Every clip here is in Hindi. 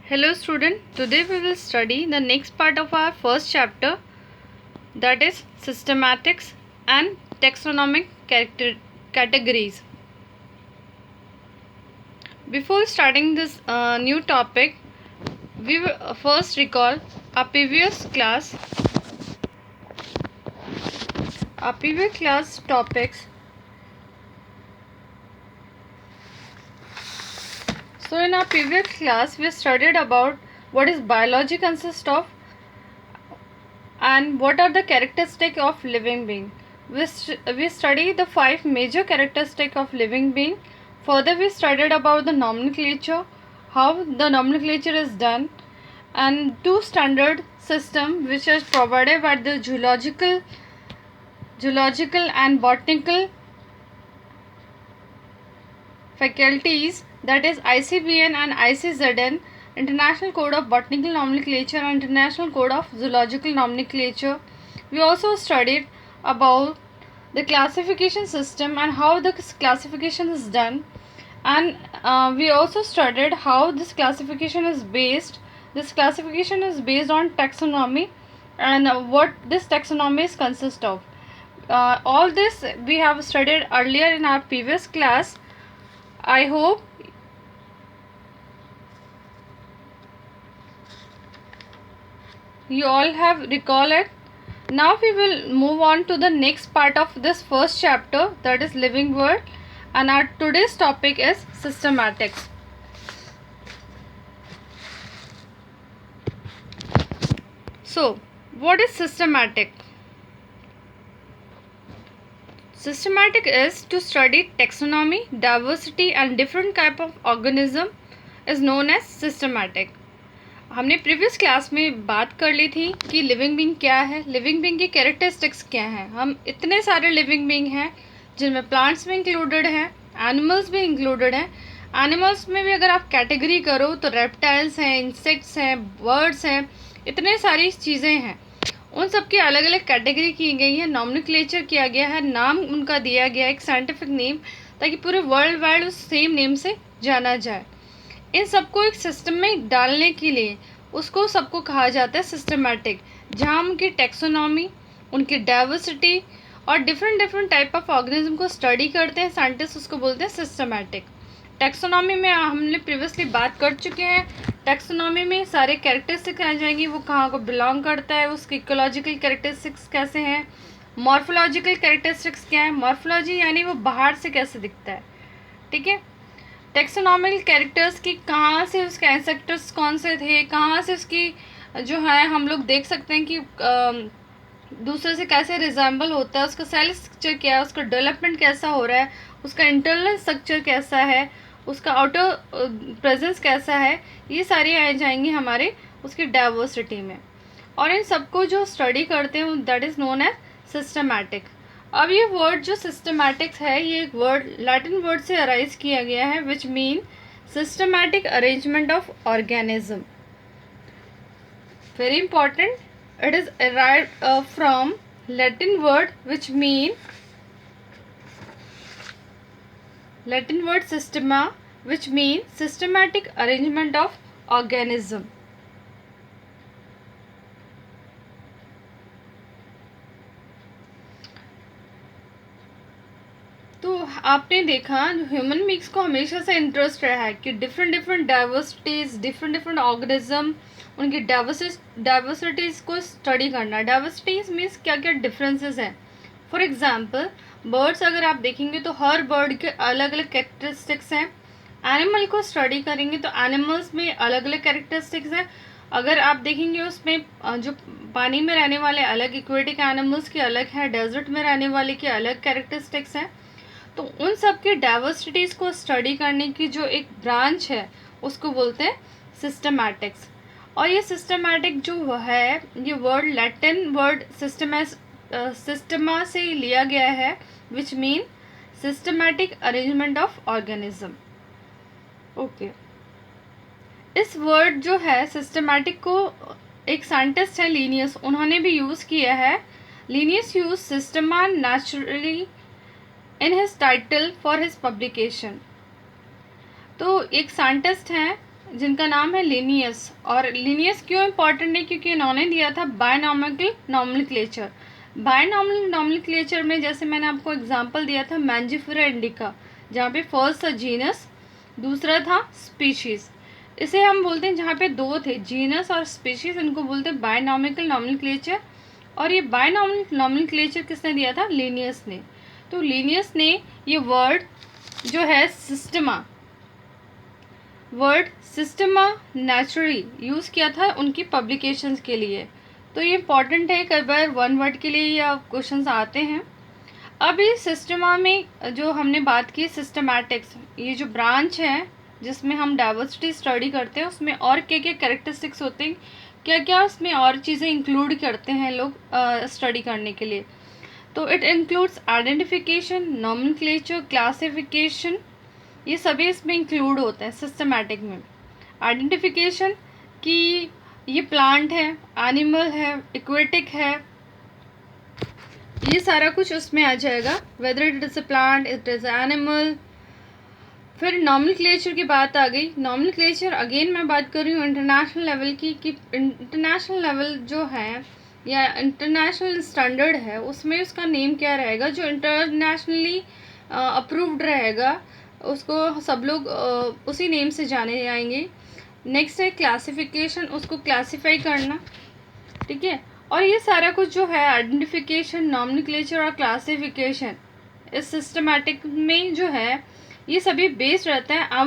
Hello student, today we will study the next part of our first chapter, that is systematics and taxonomic categories. Before starting this new topic, we will first recall our previous class topics. So in our previous class we studied about what is biology consists of and what are the characteristics of living being. We study the 5 major characteristics of living being. Further we studied about the nomenclature, how the nomenclature is done, and 2 standard system which is provided by the zoological and botanical faculties, that is ICBN and ICZN, International Code of Botanical Nomenclature and International Code of Zoological Nomenclature. We also studied about the classification system and how the classification is done, and we also studied how this classification is based. This classification is based on taxonomy and what this taxonomy is consist of. All this we have studied earlier in our previous class. I hope you all have recall it. Now we will move on to the next part of this first chapter, that is living world, and our today's topic is systematics. So, what is systematic? Systematic is to study taxonomy, diversity and different type of organism is known as systematic. हमने प्रीवियस क्लास में बात कर ली थी कि लिविंग बीइंग क्या है, लिविंग बीइंग की कैरेक्टरिस्टिक्स क्या हैं. हम इतने सारे लिविंग बीइंग हैं जिनमें प्लांट्स भी इंक्लूडेड हैं, एनिमल्स भी इंक्लूडेड हैं. एनिमल्स में भी अगर आप कैटेगरी करो तो रेप्टाइल्स हैं, इंसेक्ट्स हैं, बर्ड्स हैं, इतने सारी चीज़ें हैं. उन सब की अलग अलग कैटेगरी की गई है, नॉमेनक्लेचर किया गया है, नाम उनका दिया गया है, एक साइंटिफिक नेम, ताकि पूरे वर्ल्ड वाइड उस सेम नेम से जाना जाए. इन सबको एक सिस्टम में डालने के लिए उसको सबको कहा जाता है सिस्टमैटिक, जहाँ उनकी टेक्सोनॉमी, उनकी डाइवर्सिटी और डिफरेंट टाइप ऑफ ऑर्गेनिज्म को स्टडी करते हैं साइंटिस्ट, उसको बोलते हैं सिस्टमैटिक. टेक्सोनॉमी में हमने प्रीवियसली बात कर चुके हैं. टेक्सोनॉमी में सारे कैरेक्टरिस्टिक्स आ जाएंगी, वो कहाँ को बिलोंग करता है, उसकी इकोलॉजिकल कैरेक्टरिस्टिक्स कैसे हैं, मॉर्फोलॉजिकल कैरेक्टरिस्टिक्स क्या है. मॉर्फोलॉजी यानी वो बाहर से कैसे दिखता है, ठीक है. टेक्सोनॉमिकल कैरेक्टर्स की कहाँ से उसके एंसेस्टर्स कौन से थे, कहाँ से उसकी जो है हम लोग देख सकते हैं कि दूसरे से कैसे रिजेंबल होता है, उसका सेल स्ट्रक्चर क्या है, उसका डेवलपमेंट कैसा हो रहा है, उसका इंटरनल स्ट्रक्चर कैसा है, उसका आउटर प्रेजेंस कैसा है, ये सारी आ जाएंगी हमारे उसकी डाइवर्सिटी में. और इन सबको जो स्टडी करते हैं that is known as systematic. अब ये वर्ड जो सिस्टमैटिक्स है, ये एक वर्ड लैटिन वर्ड से अराइज किया गया है which mean systematic arrangement of organism. Very important, it is arrived from Latin word which mean Latin word systema which mean systematic arrangement of organism. तो आपने देखा ह्यूमन बींग्स को हमेशा से इंटरेस्ट रहा है कि डिफरेंट डाइवर्सिटीज़, डिफरेंट ऑर्गेनिज्म, उनकी डाइवर्सिटीज़ को स्टडी करना. डाइवर्सिटीज़ मीन्स क्या क्या डिफरेंसेस हैं. फॉर एग्जांपल बर्ड्स अगर आप देखेंगे तो हर बर्ड के अलग अलग कैरेक्टरिस्टिक्स हैं. एनिमल को स्टडी करेंगे तो एनिमल्स में अलग अलग कैरेक्टरिस्टिक्स हैं. अगर आप देखेंगे उसमें जो पानी में रहने वाले अलग, एक्वेटिक एनिमल्स के अलग हैं, डेजर्ट में रहने वाले के अलग कैरेक्टरिस्टिक्स हैं. तो उन सब के डाइवर्सिटीज़ को स्टडी करने की जो एक ब्रांच है उसको बोलते हैं सिस्टमैटिक्स. और ये सिस्टमैटिक जो है, ये वर्ड लैटिन वर्ड सिस्टमा से लिया गया है which mean systematic arrangement of organism. Okay, इस वर्ड जो है सिस्टमैटिक को एक साइंटिस्ट है लीनियस, उन्होंने भी यूज़ किया है. Linnaeus use Systema naturally in his title for his publication. तो एक साइंटिस्ट हैं जिनका नाम है लिनियस। और लिनियस क्यों इम्पॉर्टेंट है? क्योंकि इन्होंने दिया था बायनॉमिकल नॉमेनक्लेचर। बायनॉमिकल नॉमेनक्लेचर में जैसे मैंने आपको एग्जांपल दिया था मैंजिफेरा इंडिका, जहाँ पे फर्स्ट था जीनस, दूसरा था स्पीशीज़। इसे हम बोलते हैं, जहाँ पे दो थे जीनस और स्पीशीज़, इनको बोलते हैं बायनॉमिकल नॉमेनक्लेचर। और ये बायनॉमिकल नॉमेनक्लेचर किसने दिया था? लिनियस ने। तो लिनियस ने ये वर्ड जो है सिस्टमा नेचुरली यूज़ किया था उनकी पब्लिकेशंस के लिए। तो ये इम्पॉर्टेंट है, कई बार वन वर्ड के लिए या क्वेश्चंस आते हैं। अब इस सिस्टमा में जो हमने बात की सिस्टमैटिक्स, ये जो ब्रांच है जिसमें हम डाइवर्सिटी स्टडी करते हैं, उसमें और क्या क्या कैरेक्टरिस्टिक्स होते हैं, क्या क्या उसमें और चीज़ें इंक्लूड करते हैं लोग स्टडी करने के लिए। तो it includes identification, nomenclature, classification, ये सभी इसमें इंक्लूड होते हैं सिस्टमैटिक में। आइडेंटिफिकेशन कि ये प्लांट है, एनिमल है, एक्वेटिक है, ये सारा कुछ उसमें आ जाएगा, whether it is a plant, it is animal. फिर नॉमेनक्लेचर की बात आ गई। नॉमेनक्लेचर अगेन मैं बात कर रही हूँ इंटरनेशनल लेवल की, कि इंटरनेशनल लेवल जो है या इंटरनेशनल स्टैंडर्ड है, उसमें उसका नेम क्या रहेगा, जो इंटरनेशनली अप्रूव्ड रहेगा उसको सब लोग उसी नेम से जाने जाएंगे। नेक्स्ट है क्लासिफिकेशन, उसको क्लासीफाई करना, ठीक है। और ये सारा कुछ जो है आइडेंटिफिकेशन, नॉमेनक्लेचर और क्लासिफिकेशन, इस सिस्टमैटिक में जो है ये सभी बेस्ड रहता है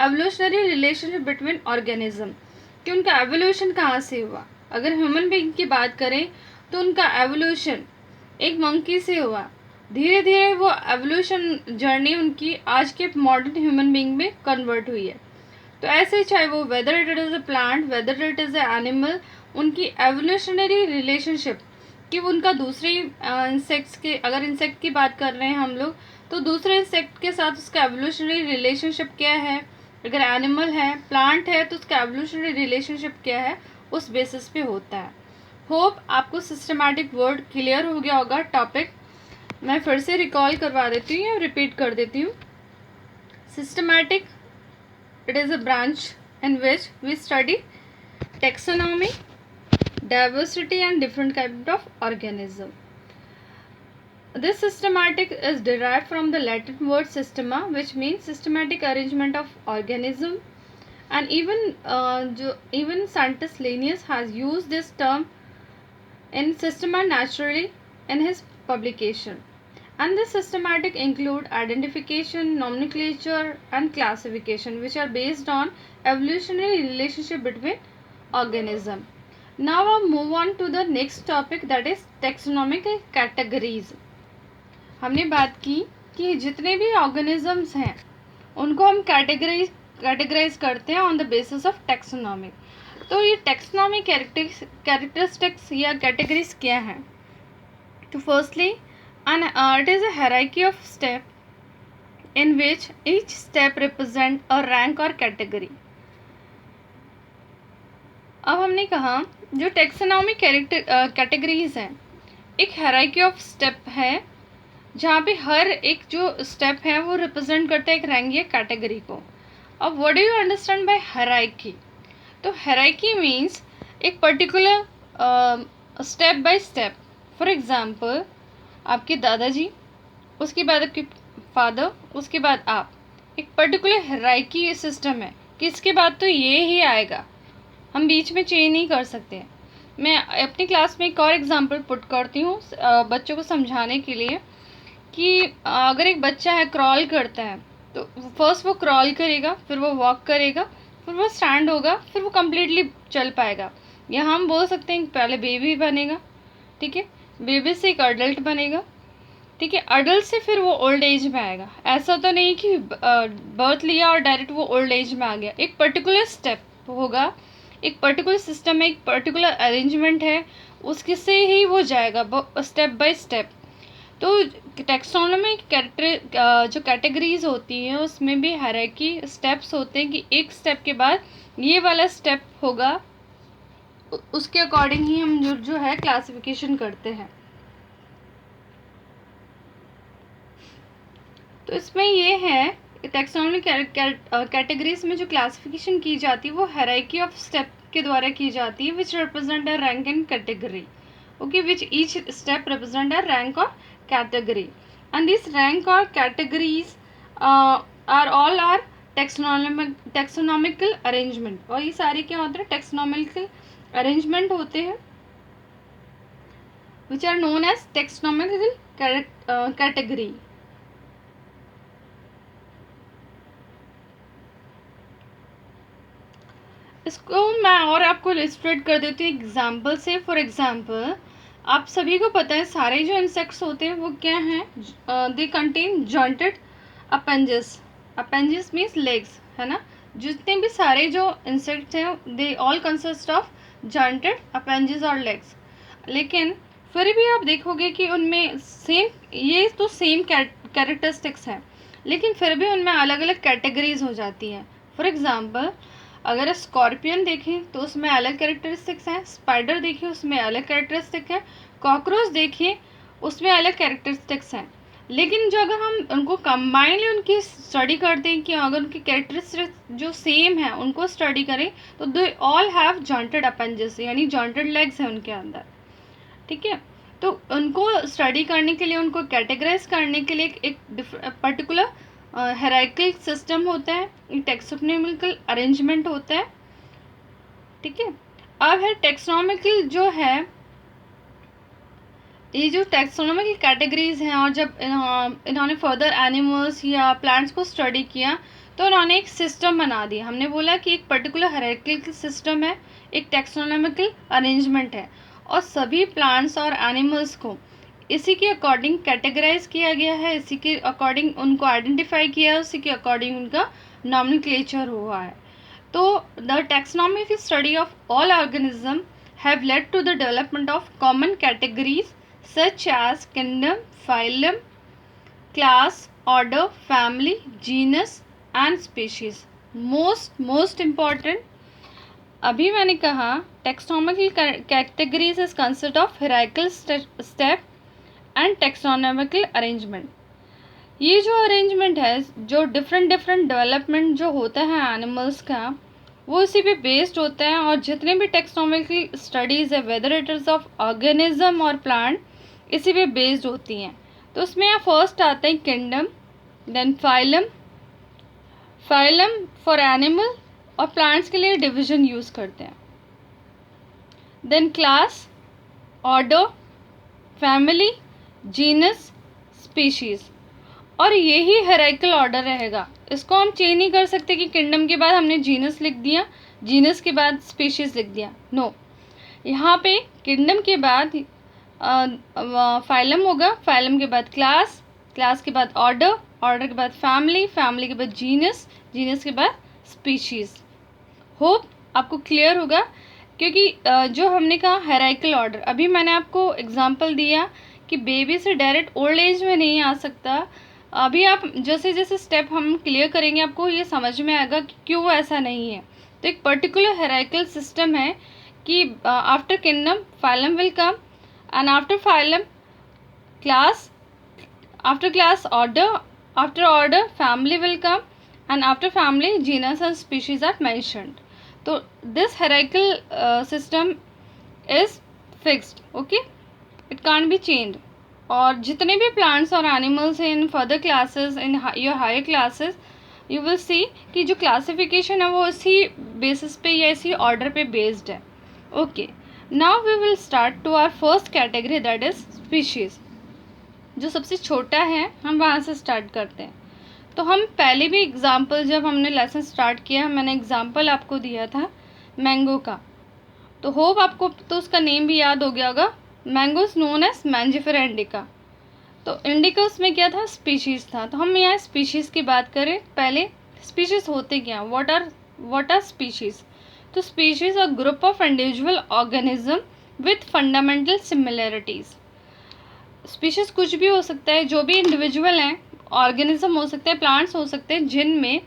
एवोल्यूशनरी रिलेशनशिप बिटवीन ऑर्गेनिज्म, कि उनका एवोल्यूशन कहाँ से हुआ। अगर ह्यूमन बीइंग की बात करें तो उनका एवोल्यूशन एक मंकी से हुआ, धीरे धीरे वो एवोल्यूशन जर्नी उनकी आज के मॉडर्न ह्यूमन बीइंग में कन्वर्ट हुई है। तो ऐसे चाहे वो whether it is a plant, whether it is a animal, उनकी एवोल्यूशनरी रिलेशनशिप कि उनका दूसरे इंसेक्ट्स के, अगर इंसेक्ट की बात कर रहे हैं हम लोग, तो दूसरे इंसेक्ट के साथ उसका एवोल्यूशनरी रिलेशनशिप क्या है, अगर एनिमल है, प्लांट है, तो उसका एवोल्यूशनरी रिलेशनशिप क्या है, उस बेसिस पे होता है। होप आपको सिस्टमैटिक वर्ड क्लियर हो गया होगा। टॉपिक मैं फिर से रिकॉल करवा देती हूँ, रिपीट कर देती हूँ। Systematic, it is a branch in which we study taxonomy, diversity and different kind of organism. This systematic is derived from the Latin word systema, which means systematic arrangement of organism, and even scientist Linnaeus has used this term in Systema Naturae in his publication. And this systematic include identification, nomenclature and classification, which are based on evolutionary relationship between organism. Now I'll move on to the next topic, that is taxonomic categories. हमने बात की कि जितने भी ऑर्गेनिजम्स हैं उनको हम कैटेगराइज करते हैं on the basis of taxonomy. तो ये टैक्सोनॉमी कैरेक्टरिस्टिक्स या कैटेगरीज क्या हैं? तो firstly it is a hierarchy of step in which each step represent a rank or category. अब हमने कहा जो टैक्सोनॉमी कैटेगरीज हैं, एक हायरार्की ऑफ स्टेप है जहाँ पे हर एक जो स्टेप है वो रिप्रेजेंट करता है एक रैंक या कैटेगरी को। अब what do you understand by hierarchy? तो हायरार्की मीन्स एक particular step by step. For example आपके दादाजी, उसके बाद आपके फादर, उसके बाद आप, एक पर्टिकुलर हायरार्की सिस्टम है कि इसके बाद तो ये ही आएगा, हम बीच में चेंज नहीं कर सकते। मैं अपनी क्लास में एक और एग्जांपल पुट करती हूँ बच्चों को समझाने के लिए कि अगर एक बच्चा है क्रॉल करता है तो फर्स्ट वो क्रॉल करेगा, फिर वो वॉक करेगा, फिर वो स्टैंड होगा, फिर वो कम्प्लीटली चल पाएगा। या हम बोल सकते हैं पहले बेबी बनेगा, ठीक है, बेबी से एक अडल्ट बनेगा, ठीक है, अडल्ट से फिर वो ओल्ड एज में आएगा। ऐसा तो नहीं कि बर्थ लिया और डायरेक्ट वो ओल्ड एज में आ गया। एक पर्टिकुलर स्टेप होगा, एक पर्टिकुलर सिस्टम है, एक पर्टिकुलर अरेंजमेंट है, उसके से ही वो जाएगा स्टेप बाय स्टेप। तो टैक्सोनॉमी जो कैटेगरीज होती हैं उसमें भी हायरार्की स्टेप्स होते हैं कि एक स्टेप के बाद ये वाला स्टेप होगा, उसके अकॉर्डिंग ही हम जो है क्लासिफिकेशन करते हैं। तो इसमें ये है टेक्सोनॉमी कैटेगरीज में जो क्लासिफिकेशन की जाती है वो हायरार्की ऑफ स्टेप के द्वारा की जाती है, which represent a rank in category. Okay, which each step represent a rank और कैटेगरी, एंड दिस रैंक और categories are all are taxonomical arrangement. और ये सारे क्या होते हैं? टेक्सोनॉमिकल अरेंजमेंट होते हैं, which are known as taxonomical category. इसको मैं और आपको इलस्ट्रेट कर देती हूँ एग्जाम्पल से. फॉर एग्जाम्पल, आप सभी को पता है सारे जो इंसेक्ट्स होते हैं वो क्या हैं? They contain jointed appendages. Appendages means legs, है ना. जितने भी सारे जो इंसेक्ट्स हैं they all consist of jointed appendages और लेग्स. लेकिन फिर भी आप देखोगे कि उनमें ये तो सेम कैरेक्टरिस्टिक्स हैं, लेकिन फिर भी उनमें अलग अलग कैटेगरीज हो जाती हैं. फॉर एग्जांपल, अगर स्कॉर्पियन देखें तो उसमें अलग कैरेक्टरिस्टिक्स हैं, स्पाइडर देखिए उसमें अलग कैरेक्टरिस्टिक है, कॉकरोच देखिए उसमें अलग कैरेक्टरिस्टिक्स हैं. लेकिन जो अगर हम उनको कंबाइनली उनकी स्टडी करते हैं कि अगर उनकी कैरेक्टरिस्टिक्स जो सेम है उनको स्टडी करें तो दे ऑल हैव जॉइंटेड अपेंजेस, यानी जॉइंटेड लेग्स हैं उनके अंदर. ठीक है, तो उनको स्टडी करने के लिए, उनको कैटेगराइज करने के लिए एक पर्टिकुलर हायरार्किकल सिस्टम होता है, एक टैक्सोनॉमिकल अरेंजमेंट होता है. ठीक है, अब है टैक्सोनॉमिकल जो है, ये जो टैक्सोनॉमिकल कैटेगरीज हैं, और जब इन्होंने फर्दर एनिमल्स या प्लांट्स को स्टडी किया तो उन्होंने एक सिस्टम बना दिया. हमने बोला कि एक पर्टिकुलर हायरार्किकल सिस्टम है, एक टैक्सोनॉमिकल अरेंजमेंट है, और सभी प्लांट्स और एनिमल्स को इसी के अकॉर्डिंग कैटेगराइज किया गया है, इसी के अकॉर्डिंग उनको आइडेंटिफाई किया है, उसी के अकॉर्डिंग उनका नॉमेनक्लेचर हुआ है. तो the taxonomical study of all organism have led to the development of common categories such as kingdom, phylum, class, order, family, genus and species. Most important, अभी मैंने कहा taxonomical categories is consist of hierarchical step and taxonomical arrangement. ये जो अरेंजमेंट है, जो डिफरेंट डेवलपमेंट जो होता है एनिमल्स का, वो इसी पे बेस्ड होता है. और जितने भी टेक्सोनॉमिकल स्टडीज़ है, whether it is of organism और प्लांट, इसी पे बेस्ड होती हैं. तो उसमें यहाँ फर्स्ट आता है kingdom, then phylum. Phylum for animal और प्लांट्स के लिए डिवीजन यूज़ करते हैं. Then class, order, family, genus, species. और यही हायरार्किकल ऑर्डर रहेगा. इसको हम चेंज नहीं कर सकते कि किंगडम के बाद हमने जीनस लिख दिया, जीनस के बाद स्पीशीज़ लिख दिया. नो, यहाँ पे किंगडम के बाद फाइलम होगा, फाइलम के बाद क्लास, क्लास के बाद ऑर्डर, ऑर्डर के बाद फैमिली, फैमिली के बाद जीनस, जीनस के बाद स्पीशीज़. होप आपको क्लियर होगा, क्योंकि जो हमने कहा हायरार्किकल ऑर्डर, अभी मैंने आपको एग्जांपल दिया कि बेबी से डायरेक्ट ओल्ड एज में नहीं आ सकता. अभी आप जैसे जैसे स्टेप हम क्लियर करेंगे आपको ये समझ में आएगा कि क्यों ऐसा नहीं है. तो एक पर्टिकुलर हायरार्किकल सिस्टम है कि after kingdom phylum will come, and after phylum class, after class order, after order family will come, and after family genus and species are mentioned. So this hierarchical system is fixed. Okay, it can't be changed. और जितने भी plants और animals in further classes, in your higher classes, you will see कि जो classification है वो इसी basis पे या इसी order पे based है. Okay, now we will start to our first category, that is species. जो सबसे छोटा है हम वहाँ से स्टार्ट करते हैं. तो हम पहले भी एग्जाम्पल, जब हमने लेसन स्टार्ट किया, मैंने एग्जाम्पल आपको दिया था मैंगो का. तो होप आपको तो उसका नेम भी याद हो गया होगा. Mango is known as Mangifera indica. तो इंडिका उसमें क्या था? स्पीशीज़ था. तो हम यहाँ स्पीशीज़ की बात करें. पहले स्पीशीज़ होते क्या? What are species? तो species are group of individual organism with fundamental similarities. Species कुछ भी हो सकता है, जो भी इंडिविजुअल हैं, ऑर्गेनिज्म हो सकते हैं, प्लांट्स हो सकते हैं, जिनमें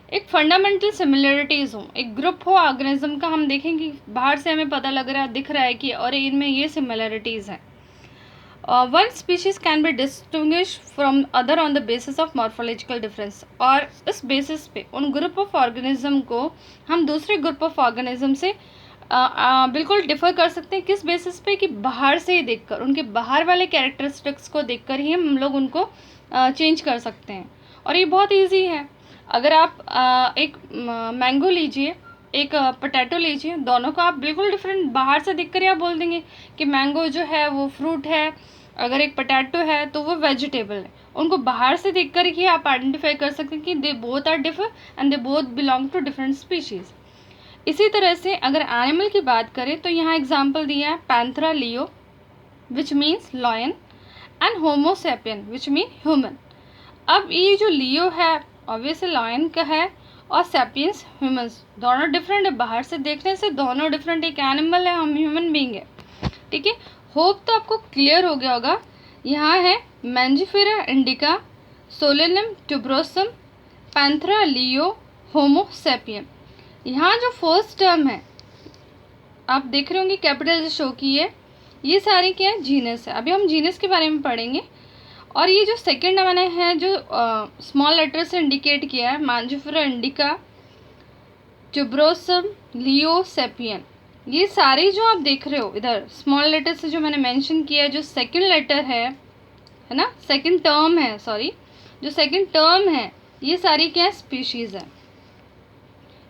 एक फंडामेंटल सिमिलरिटीज़ हो. एक ग्रुप हो ऑर्गेनिज्म का, हम देखेंगे बाहर से हमें पता लग रहा है, दिख रहा है कि और इनमें ये सिमिलरिटीज़ हैं. One species can be distinguish from other on the basis of morphological difference, और इस बेसिस पे उन ग्रुप ऑफ ऑर्गेनिज्म को हम दूसरे ग्रुप ऑफ ऑर्गेनिज्म से बिल्कुल डिफ़र कर सकते हैं। किस बेसिस पे? कि बाहर से ही देखकर, उनके बाहर वाले कैरेक्टरिस्टिक्स को देखकर ही हम लोग उनको चेंज कर सकते हैं। और ये बहुत इजी है। अगर आप एक मैंगो लीजिए, एक पोटैटो लीजिए, दोनों को आप बिल्कुल डिफरेंट बाहर से देखकर ही आप बोल देंगे कि मैंगो जो है वो फ्रूट है, अगर एक पोटैटो है तो वो वेजिटेबल है। उनको बाहर से देखकर ही आप आइडेंटिफाई कर सकते हैं कि they both are differ and they both belong to different species. इसी तरह से अगर एनिमल की बात करें तो यहाँ एग्जाम्पल दिया है Panthera Leo which means lion and homo sapien which mean human. अब ये जो लियो है ऑब्वियसली लॉयन का है, और सेपियंस ह्यूमंस, दोनों डिफरेंट है। बाहर से देखने से दोनों डिफरेंट, एक एनिमल है, हम ह्यूमन बीइंग है। ठीक है, होप तो आपको क्लियर हो गया होगा। यहाँ है Mangifera indica, Solanum tuberosum, Panthera leo, Homo sapien. यहाँ जो फर्स्ट टर्म है आप देख रहे होंगे कैपिटल शो की है, ये सारी क्या है? जीनस है। अभी हम जीनस के बारे में पढ़ेंगे। और ये जो सेकेंड मैंने है जो स्मॉल लेटर से इंडिकेट किया है, मैंजिफेरा इंडिका, ट्यूबरोसम, लियो, सेपियन, ये सारे जो आप देख रहे हो इधर स्मॉल लेटर से जो मैंने मेंशन किया है, जो सेकेंड लेटर है ना, सेकेंड टर्म है, सॉरी, जो सेकेंड टर्म है, ये सारी क्या है? स्पीशीज़ है।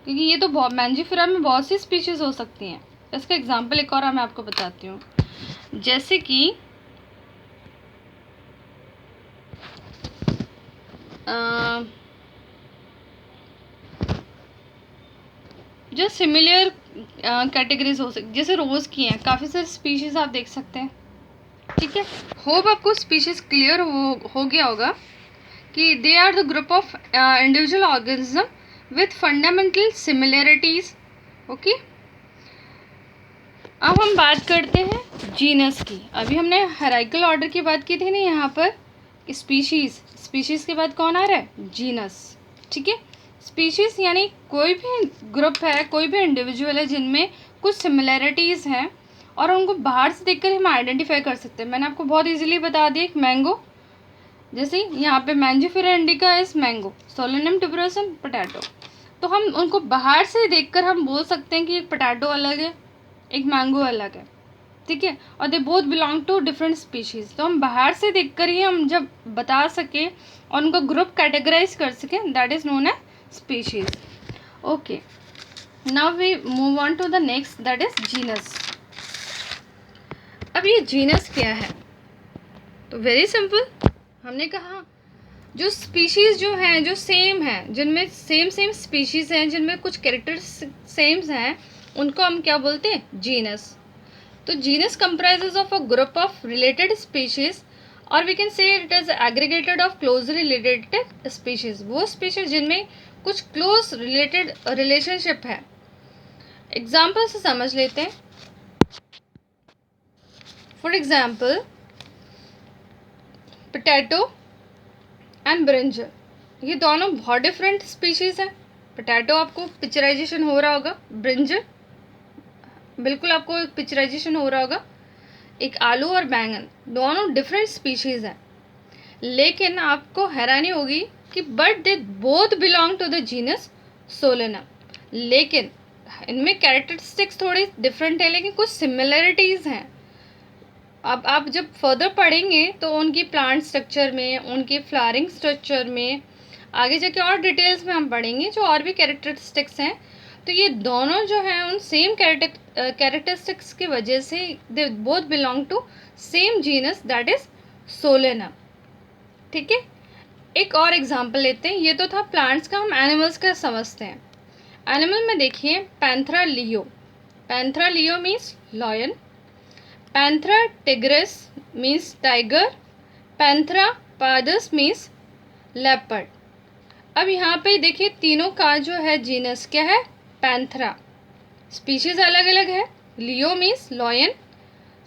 क्योंकि ये तो बहुत मैंजिफेरा में बहुत सी स्पीशीज़ हो सकती हैं। इसका एग्जांपल एक और मैं आपको बताती हूँ, जैसे कि जो सिमिलर कैटेगरीज हो सकती, जैसे रोज़ की हैं, काफ़ी सारी स्पीशीज़ आप देख सकते हैं। ठीक है, होप आपको स्पीशीज़ क्लियर हो गया होगा कि they are the group of individual organism with fundamental similarities. Okay, अब हम बात करते हैं जीनस की। अभी हमने हायरार्किकल ऑर्डर की बात की थी ना, यहाँ पर स्पीशीज़ के बाद कौन आ रहा है? जीनस। ठीक है, स्पीशीज़ यानी कोई भी ग्रुप है, कोई भी इंडिविजुअल है जिनमें कुछ सिमिलैरिटीज़ हैं और उनको बाहर से देखकर हम आइडेंटिफाई कर सकते हैं। मैंने आपको बहुत इजीली बता दिया, एक मैंगो, जैसे यहाँ पे Mangifera indica is mango, Solanum tuberosum potato, तो हम उनको बाहर से देखकर हम बोल सकते हैं कि एक पोटैटो अलग है, एक मैंगो अलग है। ठीक है, और they both belong to different species. तो हम बाहर से देखकर ही हम जब बता सकें और उनको ग्रुप कैटेगराइज कर सकें, that is known as species. Okay, now we move on to the next, that is genus. अब ये जीनस क्या है? तो वेरी सिंपल, हमने कहा जो स्पीशीज़ जो हैं, जो सेम हैं, जिनमें सेम स्पीशीज़ हैं, जिनमें कुछ कैरेक्टर्स सेम हैं, उनको हम क्या बोलते हैं? जीनस। तो genus comprises of a group of related species, or we can say it is aggregated of closely related species। वो species जिनमें कुछ close related relationship है। एग्जाम्पल से समझ लेते हैं। For example potato and brinjal, ये दोनों बहुत डिफरेंट स्पीशीज़ हैं। पोटैटो आपको पिक्चराइजेशन हो रहा होगा, ब्रिंजल बिल्कुल आपको पिक्चराइजेशन हो रहा होगा। एक आलू और बैंगन, दोनों डिफरेंट स्पीशीज़ हैं, लेकिन आपको हैरानी होगी कि but they both belong to the genus Solanum. लेकिन इनमें कैरेक्टरिस्टिक्स थोड़ी डिफरेंट है, लेकिन कुछ सिमिलरिटीज़ हैं। अब आप जब फर्दर पढ़ेंगे तो उनकी प्लांट स्ट्रक्चर में, उनकी फ्लावरिंग स्ट्रक्चर में, आगे जाके और डिटेल्स में हम पढ़ेंगे जो और भी कैरेक्टरिस्टिक्स हैं। तो ये दोनों जो हैं उन सेम कैरेक्टरिस्टिक्स की वजह से they both belong to same genus, that is Solanum. ठीक है, एक और एग्जांपल लेते हैं। ये तो था प्लांट्स का, हम एनिमल्स का समझते हैं। एनिमल में देखिए पैंथरा लियो। पैंथरा लियो means lion, Panthera tigris means tiger, Panthera pardus means leopard. अब यहाँ पे देखिए तीनों का जो है जीनस क्या है? पैंथरा। स्पीशीज़ अलग अलग है, leo means lion,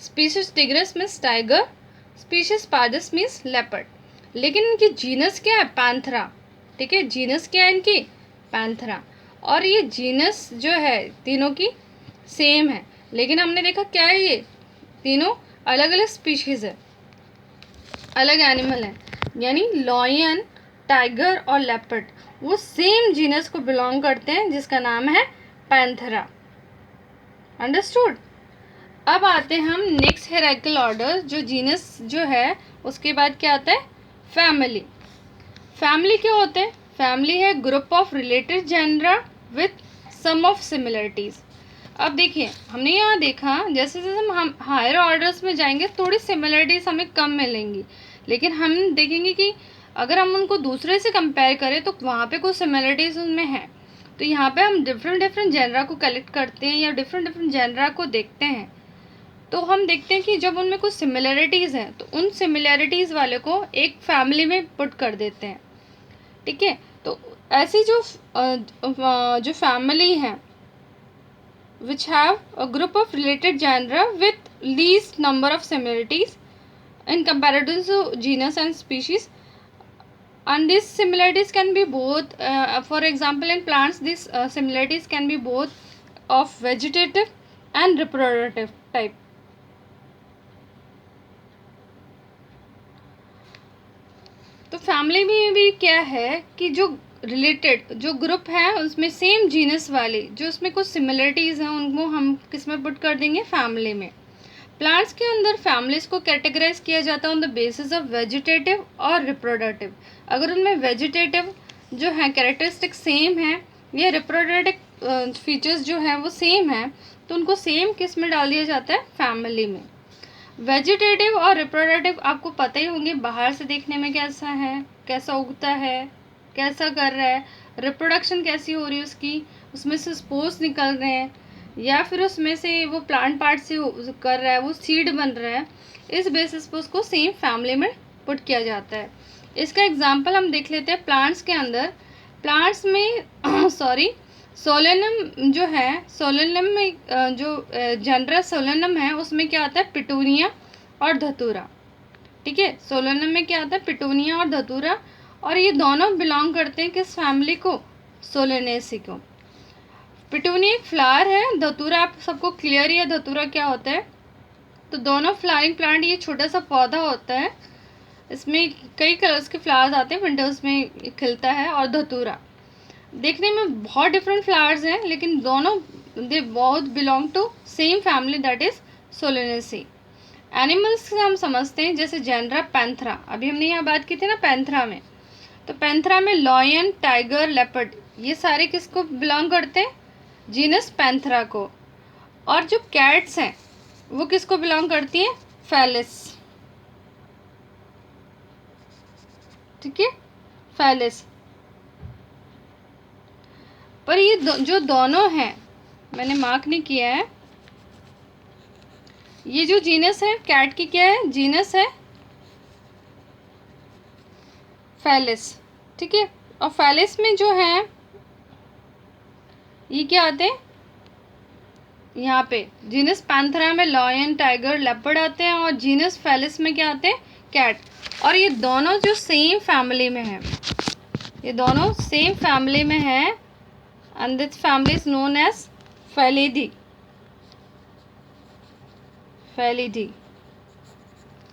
species tigris means tiger, species pardus means leopard, लेकिन इनकी जीनस क्या है? पैंथरा। ठीक है, जीनस क्या है इनकी? पैंथरा। और ये जीनस जो है तीनों की सेम है, लेकिन हमने देखा क्या है, ये तीनों अलग अलग स्पीशीज़ है। अलग एनिमल हैं, यानी लॉयन, टाइगर और लेपर्ड वो सेम जीनस को बिलोंग करते हैं जिसका नाम है पैंथेरा। अंडरस्टूड। अब आते हैं हम नेक्स्ट हायरार्किकल ऑर्डर, जो जीनस जो है उसके बाद क्या आता है, फैमिली। फैमिली क्या होते हैं, फैमिली है group of related genera with some of similarities. अब देखिए हमने यहाँ देखा जैसे जैसे हम हायर ऑर्डर्स में जाएंगे थोड़ी सिमिलरिटीज़ हमें कम मिलेंगी, लेकिन हम देखेंगे कि अगर हम उनको दूसरे से कंपेयर करें तो वहाँ पे कुछ सिमिलरिटीज़ उनमें हैं। तो यहाँ पे हम डिफरेंट डिफरेंट जेनरा को कलेक्ट करते हैं या डिफरेंट डिफरेंट जेनरा को देखते हैं, तो हम देखते हैं कि जब उनमें कुछ सिमिलरिटीज़ हैं तो उन सिमिलरिटीज़ वाले को एक फैमिली में पुट कर देते हैं। ठीक है, तो ऐसी जो फैमिली हैं which have a group of related genera with least number of similarities in comparison to genus and species, and these similarities can be both for example in plants these similarities can be both of vegetative and reproductive type. तो फैमिली में भी क्या है कि जो रिलेटेड जो ग्रुप है उसमें सेम जीनस वाले जो उसमें कुछ सिमिलरिटीज़ हैं उनको हम किस में पुट कर देंगे, फैमिली में। प्लांट्स के अंदर फैमिलीज को कैटेगराइज किया जाता है on the basis of vegetative और रिप्रोडक्टिव। अगर उनमें वेजिटेटिव जो है कैरेक्टरिस्टिक सेम है या रिप्रोडक्टिव फीचर्स जो है वो सेम है तो उनको सेम किस में डाल दिया जाता है, फैमिली में। वेजिटेटिव और रिप्रोडक्टिव आपको पता ही होंगे बाहर से देखने में कैसा है, कैसा उगता है, कैसा कर रहा है, रिप्रोडक्शन कैसी हो रही है उसकी, उसमें से स्पोर्स निकल रहे हैं या फिर उसमें से वो प्लांट पार्ट से कर रहा है, वो सीड बन रहा है, इस बेसिस पर उसको सेम फैमिली में पुट किया जाता है। इसका एग्जांपल हम देख लेते हैं प्लांट्स के अंदर। प्लांट्स में सोलेनम जो है, सोलेनम में जो जेनरा सोलेनम है उसमें क्या आता है, पिटूनिया और धतूरा। ठीक है, सोलेनम में क्या आता है, पिटूनिया और धतूरा, और ये दोनों बिलोंग करते हैं किस फैमिली को, सोलेनेसी को। पिटूनिया एक फ्लावर है, धतूरा आप सबको क्लियर ही है धतूरा क्या होता है। तो दोनों फ्लावरिंग प्लांट, ये छोटा सा पौधा होता है, इसमें कई कलर्स के फ्लावर्स आते हैं, विंटर्स में खिलता है। और धतूरा देखने में बहुत डिफरेंट फ्लावर्स हैं लेकिन दोनों they both belong to same family that is Solanaceae. Animals से हम समझते हैं जैसे जेनरा पैंथेरा, अभी हमने यहाँ बात की थी ना पैंथेरा में, तो पैंथेरा में लॉयन, टाइगर, लेपर्ड ये सारे किसको बिलोंग करते हैं, जीनस पैंथेरा को। और जो कैट्स हैं वो किसको बिलोंग करती हैं, फेलिस। ठीक है, फेलिस। पर ये जो दोनों हैं मैंने मार्क नहीं किया है, ये जो जीनस है कैट की क्या है, जीनस है फेलिस। ठीक है, और फेलिस में जो है ये क्या आते हैं, यहाँ पे जीनस पैंथेरा में लॉयन, टाइगर, लेपर्ड आते हैं और जीनस फेलिस में क्या आते हैं, कैट। और ये दोनों जो सेम फैमिली में है, ये दोनों सेम फैमिली में है and this family is known as Felidae। Felidae।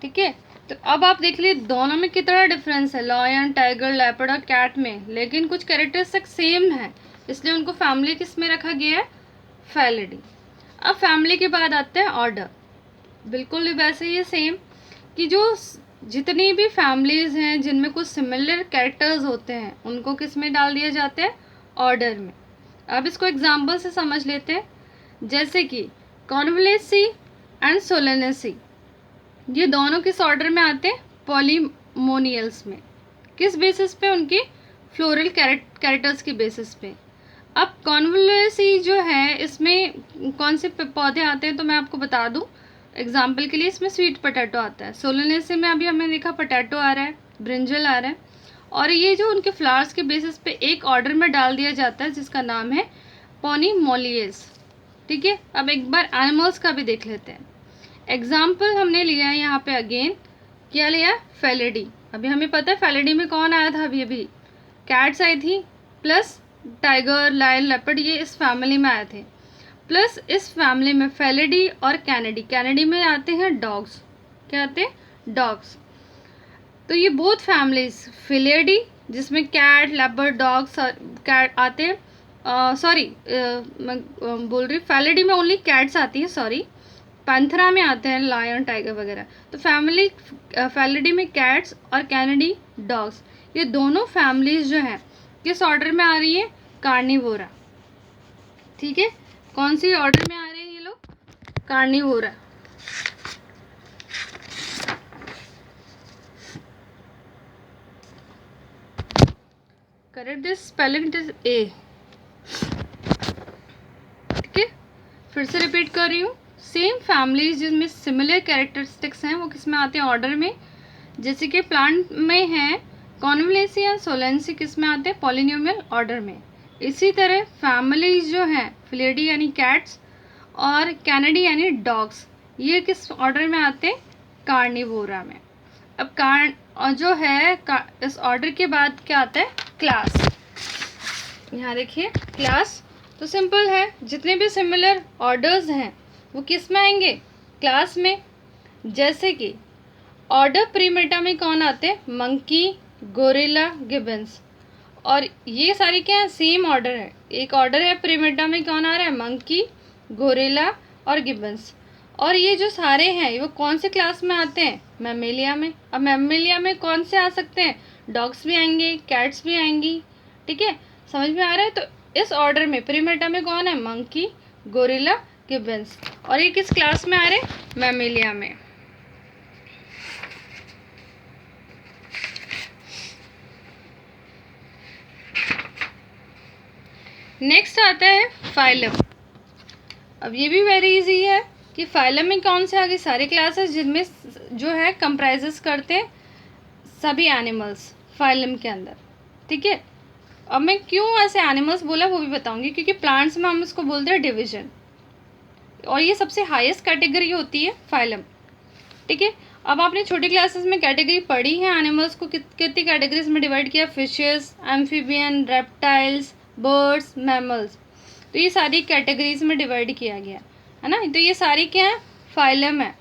ठीक है, तो अब आप देख लीजिए दोनों में कितना डिफरेंस है, लॉयन, टाइगर, लेपर्ड और कैट में, लेकिन कुछ कैरेक्टरिस्टिक सेम है इसलिए उनको फैमिली किस में रखा गया है, Felidae। अब फैमिली के बाद आते हैं ऑर्डर। बिल्कुल वैसे ही सेम कि जो जितनी भी फैमिलीज हैं जिनमें कुछ सिमिलर कैरेक्टर्स होते हैं उनको किस में डाल दिया जाते हैं, ऑर्डर में। अब इसको एग्जाम्पल से समझ लेते हैं, जैसे कि कॉन्वोलेसी एंड सोलेनेसी, ये दोनों किस ऑर्डर में आते हैं, पॉलीमोनियल्स में। किस बेसिस पे, उनके फ्लोरल कैरेक्टर्स के बेसिस पे। अब कॉन्वोलेसी जो है इसमें कौन से पौधे आते हैं तो मैं आपको बता दूं, एग्जाम्पल के लिए इसमें स्वीट पोटैटो आता है, सोलेनेसी में अभी हमें देखा पोटैटो आ रहा है, ब्रिंजल आ रहा है, और ये जो उनके फ्लावर्स के बेसिस पे एक ऑर्डर में डाल दिया जाता है जिसका नाम है पॉलीमोलियस। ठीक है, अब एक बार एनिमल्स का भी देख लेते हैं। एग्जाम्पल हमने लिया है यहाँ पे, अगेन क्या लिया, फेलिडी। अभी हमें पता है फेलिडी में कौन आया था, अभी कैट्स आई थी, प्लस टाइगर, लायन, लेपर्ड ये इस फैमिली में आए थे, प्लस इस फैमिली में फेलिडी और कैनेडी। कैनेडी में आते हैं डॉग्स, क्या आते हैं, डॉग्स। तो ये बोथ फैमिलीज, फिलिडी जिसमें कैट, लेपर्ड, डॉग्स कैट आते हैं, सॉरी मैं बोल रही हूँ फैलिडी में ओनली कैट्स आती हैं, सॉरी, पैंथरा में आते हैं लायन, टाइगर वगैरह। तो फैलिडी में कैट्स और कैनिडी डॉग्स, ये दोनों फैमिलीज जो हैं किस ऑर्डर में आ रही है? कार्निवोरा। ठीक है, कौन सी ऑर्डर में आ रहे हैं ये लोग? Carnivora. Correct this spelling, it is a. ठीक है, फिर से रिपीट कर रही हूँ, सेम फैमिलीज जिसमें सिमिलर कैरेक्टरिस्टिक्स हैं वो किस में आते हैं? ऑर्डर में। जैसे कि प्लांट में है कॉन्वलेसी या सोलेंसी, किस में आते हैं? पॉलिनोमियल ऑर्डर में। इसी तरह फैमिलीज जो हैं फिलिडी यानी कैट्स और कैनिडी यानी डॉग्स, ये किस ऑर्डर में आते हैं? कार्निवोरा में। अब जो है इस ऑर्डर के बाद क्या आता है? क्लास। यहाँ देखिए क्लास, तो सिंपल है, जितने भी सिमिलर ऑर्डर्स हैं वो किस में आएंगे? क्लास में। जैसे कि ऑर्डर प्रीमेटा में कौन आते हैं? Monkey, gorilla, Gibbons. और ये सारी क्या है? सेम ऑर्डर है। एक ऑर्डर है प्रीमेटा में, कौन आ रहा है? मंकी, गोरिल्ला और गिबन्स। और ये जो सारे हैं वो कौन से क्लास में आते हैं? मैमेलिया में। अब मैमेलिया में कौन से आ सकते हैं? डॉग्स भी आएंगे, कैट्स भी आएंगी। ठीक है, समझ में आ रहा है? तो इस ऑर्डर में प्रीमेटा में कौन है? Monkey, gorilla, Gibbons. और ये किस क्लास में आ रहे हैं? मैमेलिया में। नेक्स्ट आता है फाइलम। अब ये भी वेरी इजी है कि फाइलम में कौन से आ गए? सारे क्लासेस जिनमें जो है कंप्राइजेस करते हैं सभी एनिमल्स फाइलम के अंदर। ठीक है, अब मैं क्यों ऐसे एनिमल्स बोला वो भी बताऊंगी, क्योंकि प्लांट्स में हम उसको बोलते हैं डिवीजन, और ये सबसे हाईएस्ट कैटेगरी होती है फाइलम। ठीक है, अब आपने छोटी क्लासेस में कैटेगरी पढ़ी है एनिमल्स को कितनी कैटेगरीज में डिवाइड किया? Fishes, amphibian, reptiles, birds, mammals. तो ये सारी कैटेगरीज में डिवाइड किया गया है ना। तो ये सारी क्या है? फाइलम है।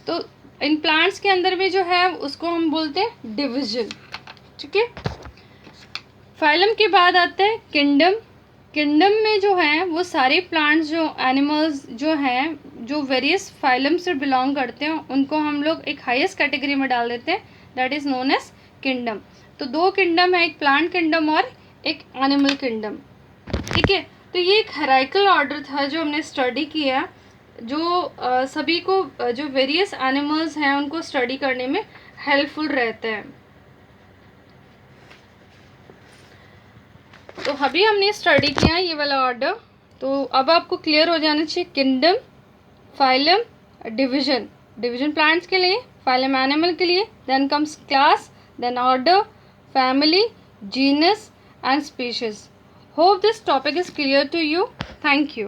तो इन प्लांट्स के अंदर में जो है उसको हम बोलते हैं डिवीजन। ठीक है, फाइलम के बाद आता है किंगडम। किंगडम में जो है वो सारे प्लांट्स जो एनिमल्स जो हैं जो वेरियस फाइलम से बिलोंग करते हैं उनको हम लोग एक हाईएस्ट कैटेगरी में डाल देते हैं, that is known as kingdom. तो दो किंगडम है, एक प्लांट किंगडम और एक एनिमल किंगडम। ठीक है, तो ये एक हायरार्किकल ऑर्डर था जो हमने स्टडी किया, जो सभी को जो वेरियस एनिमल्स हैं उनको स्टडी करने में हेल्पफुल रहता है। तो अभी हमने स्टडी किया ये वाला ऑर्डर, तो अब आपको क्लियर हो जाना चाहिए kingdom, phylum, division. Division plants के लिए, फाइलम एनिमल के लिए, then comes class, then order, family, genus and species. Hope this topic is clear to you. Thank you.